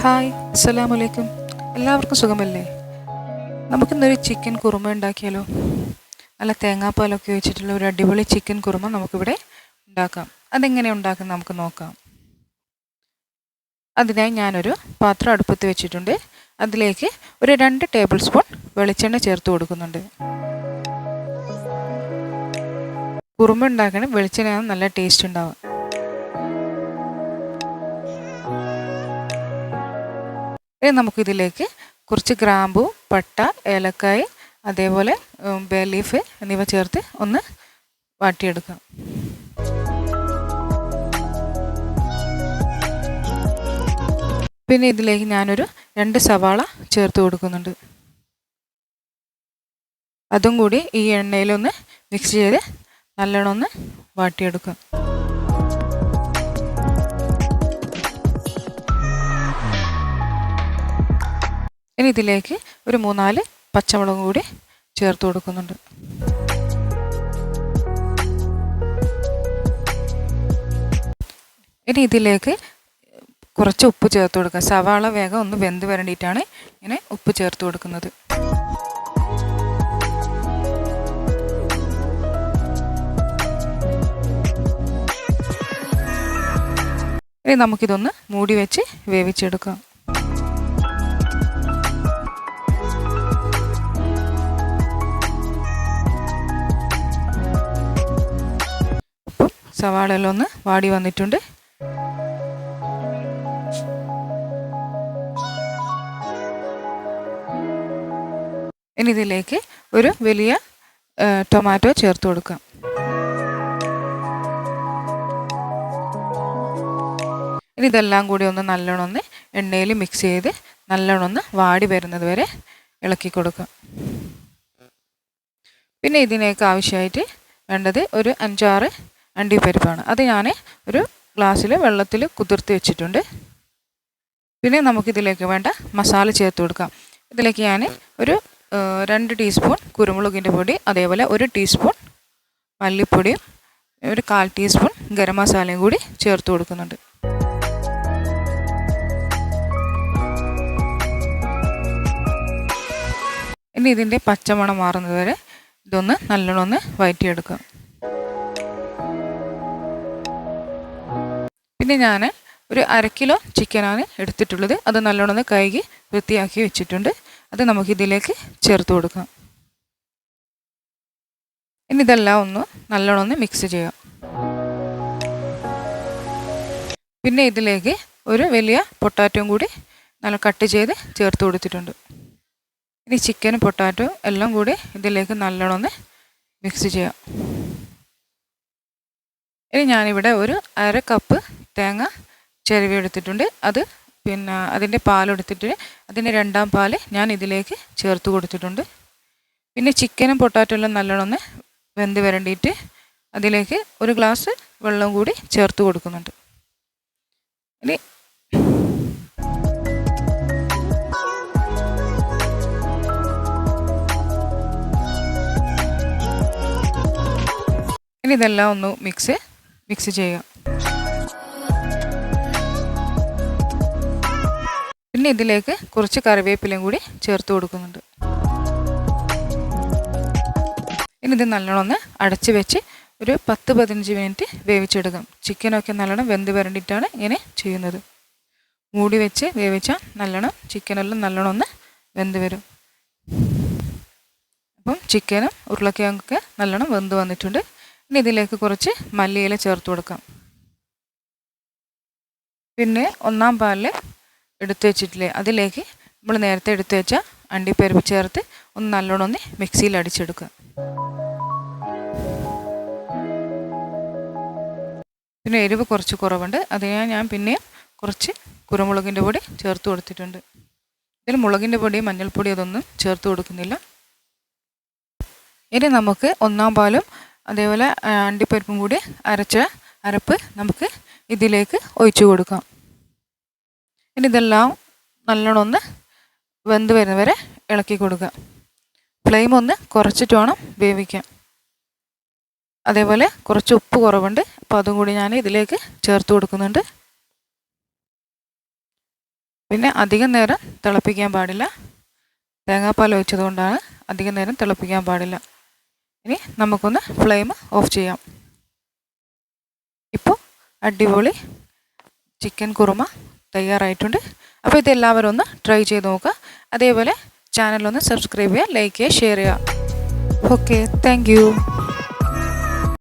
Hi, അസ്സലാമു അലൈക്കും. എല്ലാവർക്കും സുഖമല്ലേ? നമുക്കിന്നൊരു ചിക്കൻ കുറുമ ഉണ്ടാക്കിയാലോ? നല്ല തേങ്ങാപ്പാലൊക്കെ വെച്ചിട്ടുള്ള ഒരു അടിപൊളി ചിക്കൻ കുറുമ നമുക്കിവിടെ ഉണ്ടാക്കാം. അതെങ്ങനെ ഉണ്ടാക്കാം നമുക്ക് നോക്കാം. അതിനായി ഞാനൊരു പാത്രം അടുപ്പത്ത് വെച്ചിട്ടുണ്ട്. അതിലേക്ക് ഒരു 2 ടേബിൾ സ്പൂൺ വെളിച്ചെണ്ണ ചേർത്ത് കൊടുക്കുന്നുണ്ട്. കുറുമ ഉണ്ടാക്കണ വെളിച്ചെണ്ണയാണ് നല്ല ടേസ്റ്റ് ഉണ്ടാവുക. ഇനി നമുക്കിതിലേക്ക് കുറച്ച് ഗ്രാമ്പു, പട്ട, ഏലക്കായ്, അതേപോലെ ബേ ലീഫ് എന്നിവ ചേർത്ത് ഒന്ന് വാട്ടിയെടുക്കാം. പിന്നെ ഇതിലേക്ക് ഞാനൊരു 2 സവാള ചേർത്ത് കൊടുക്കുന്നുണ്ട്. അതും കൂടി ഈ എണ്ണയിലൊന്ന് മിക്സ് ചെയ്ത് നല്ലോണം ഒന്ന് വാട്ടിയെടുക്കാം. ഇനി ഇതിലേക്ക് ഒരു 3-4 പച്ചമുളകും കൂടി ചേർത്ത് കൊടുക്കുന്നുണ്ട്. ഇനി ഇതിലേക്ക് കുറച്ച് ഉപ്പ് ചേർത്ത് കൊടുക്കുക. സവാള വേഗം ഒന്ന് വെന്ത് വരേണ്ടിയിട്ടാണ് ഇങ്ങനെ ഉപ്പ് ചേർത്ത് കൊടുക്കുന്നത്. ഇനി നമുക്കിതൊന്ന് മൂടി വെച്ച് വേവിച്ചെടുക്കാം. സവാളയെല്ലാം ഒന്ന് വാടി വന്നിട്ടുണ്ട്. ഇനി ഇതിലേക്ക് ഒരു വലിയ ടൊമാറ്റോ ചേർത്ത് കൊടുക്കാം. ഇനി ഇതെല്ലാം കൂടി ഒന്ന് നല്ലോണം ഒന്ന് എണ്ണയിൽ മിക്സ് ചെയ്ത് നല്ലോണം ഒന്ന് വാടി വരുന്നത് വരെ ഇളക്കി കൊടുക്കാം. പിന്നെ ഇതിനേക്ക് ആവശ്യമായിട്ട് വേണ്ടത് ഒരു 5-6 അണ്ടിപ്പരിപ്പാണ്. അത് ഞാൻ ഒരു ഗ്ലാസ്സിൽ വെള്ളത്തിൽ കുതിർത്ത് വെച്ചിട്ടുണ്ട്. പിന്നെ നമുക്കിതിലേക്ക് വേണ്ട മസാല ചേർത്ത് കൊടുക്കാം. ഇതിലേക്ക് ഞാൻ ഒരു 2 ടീസ്പൂൺ കുരുമുളകിൻ്റെ പൊടി, അതേപോലെ 1 ടീസ്പൂൺ മല്ലിപ്പൊടിയും ഒരു 1/4 ടീസ്പൂൺ ഗരം മസാലയും കൂടി ചേർത്ത് കൊടുക്കുന്നുണ്ട്. ഇനി ഇതിൻ്റെ പച്ചമണം മാറുന്നത് വരെ ഇതൊന്ന് നല്ലോണം ഒന്ന് വഴറ്റിയെടുക്കാം. പിന്നെ ഞാൻ ഒരു 1/2 കിലോ ചിക്കനാണ് എടുത്തിട്ടുള്ളത്. അത് നല്ലോണം ഒന്ന് കഴുകി വൃത്തിയാക്കി വെച്ചിട്ടുണ്ട്. അത് നമുക്കിതിലേക്ക് ചേർത്ത് കൊടുക്കാം. ഇനി ഇതെല്ലാം ഒന്ന് നല്ലോണം ഒന്ന് മിക്സ് ചെയ്യാം. പിന്നെ ഇതിലേക്ക് ഒരു വലിയ പൊട്ടാറ്റോയും കൂടി നല്ല കട്ട് ചെയ്ത് ചേർത്ത് കൊടുത്തിട്ടുണ്ട്. ഇനി ചിക്കനും പൊട്ടാറ്റോ എല്ലാം കൂടി ഇതിലേക്ക് നല്ലോണം ഒന്ന് മിക്സ് ചെയ്യാം. ഇനി ഞാനിവിടെ ഒരു 1/2 കപ്പ് തേങ്ങ ചിരവി എടുത്തിട്ടുണ്ട്. അത് പിന്നെ അതിൻ്റെ പാലെടുത്തിട്ട് അതിൻ്റെ 2ാം പാൽ ഞാൻ ഇതിലേക്ക് ചേർത്ത് കൊടുത്തിട്ടുണ്ട്. പിന്നെ ചിക്കനും പൊട്ടാറ്റോ എല്ലാം നല്ലോണം ഒന്ന് വെന്ത് വരണ്ടിയിട്ട് അതിലേക്ക് ഒരു ഗ്ലാസ് വെള്ളം കൂടി ചേർത്ത് കൊടുക്കുന്നുണ്ട്. ഇനി ഇതെല്ലാം ഒന്ന് മിക്സ് ചെയ്യുക. പിന്നെ ഇതിലേക്ക് കുറച്ച് കറിവേപ്പിലയും കൂടി ചേർത്ത് കൊടുക്കുന്നുണ്ട്. ഇനി ഇത് നല്ലോണം ഒന്ന് അടച്ച് വെച്ച് ഒരു 10-15 മിനിറ്റ് വേവിച്ചെടുക്കാം. ചിക്കനൊക്കെ നല്ലോണം വെന്ത് വരണ്ടിയിട്ടാണ് ഇങ്ങനെ ചെയ്യുന്നത്. മൂടി വെച്ച് വേവിച്ചാൽ നല്ലോണം ചിക്കനെല്ലാം നല്ലോണം ഒന്ന് വെന്ത് വരും. അപ്പം ചിക്കനും ഉരുളക്കിഴങ്ങൊക്കെ നല്ലോണം വെന്ത് വന്നിട്ടുണ്ട്. ഇനി ഇതിലേക്ക് കുറച്ച് മല്ലിയില ചേർത്ത് കൊടുക്കാം. പിന്നെ 1ാം പാലിൽ എടുത്ത് വെച്ചിട്ടില്ലേ, അതിലേക്ക് നമ്മൾ നേരത്തെ എടുത്ത് വെച്ച അണ്ടിപ്പരിപ്പ് ചേർത്ത് ഒന്ന് നല്ലോണം ഒന്ന് മിക്സിയിൽ അടിച്ചെടുക്കുക. പിന്നെ എരിവ് കുറച്ച് കുറവുണ്ട്. അതിനായി ഞാൻ പിന്നെയും കുറച്ച് കുരുമുളകിൻ്റെ പൊടി ചേർത്ത് കൊടുത്തിട്ടുണ്ട്. ഇതിൽ മുളകിൻ്റെ പൊടി, മഞ്ഞൾപ്പൊടി അതൊന്നും ചേർത്ത് കൊടുക്കുന്നില്ല. ഇനി നമുക്ക് 1ാം പാലും അതേപോലെ അണ്ടിപ്പരിപ്പും കൂടി അരച്ച അരപ്പ് നമുക്ക് ഇതിലേക്ക് ഒഴിച്ചു കൊടുക്കാം. ഇനി ഇതെല്ലാം നല്ലോണം ഒന്ന് വെന്ത് വരുന്നവരെ ഇളക്കി കൊടുക്കുക. ഫ്ലെയിം ഒന്ന് കുറച്ചിട്ട് വേണം വേവിക്കാൻ. അതേപോലെ കുറച്ച് ഉപ്പ് കുറവുണ്ട്, അപ്പോൾ അതും കൂടി ഞാൻ ഇതിലേക്ക് ചേർത്ത് കൊടുക്കുന്നുണ്ട്. പിന്നെ അധികം നേരം തിളപ്പിക്കാൻ പാടില്ല. തേങ്ങാപ്പാൽ ഒഴിച്ചതുകൊണ്ടാണ് അധികം നേരം തിളപ്പിക്കാൻ പാടില്ല. ഇനി നമുക്കൊന്ന് ഫ്ലെയിം ഓഫ് ചെയ്യാം. ഇപ്പോൾ അടിപൊളി ചിക്കൻ കുറുമ തയ്യാറായിട്ടുണ്ട്. അപ്പോൾ ഇതെല്ലാവരും ഒന്ന് ട്രൈ ചെയ്ത് നോക്കുക. അതേപോലെ ചാനലൊന്ന് സബ്സ്ക്രൈബ് ചെയ്യുക, ലൈക്ക് ചെയ്യുക, ഷെയർ ചെയ്യുക. Okay, thank you.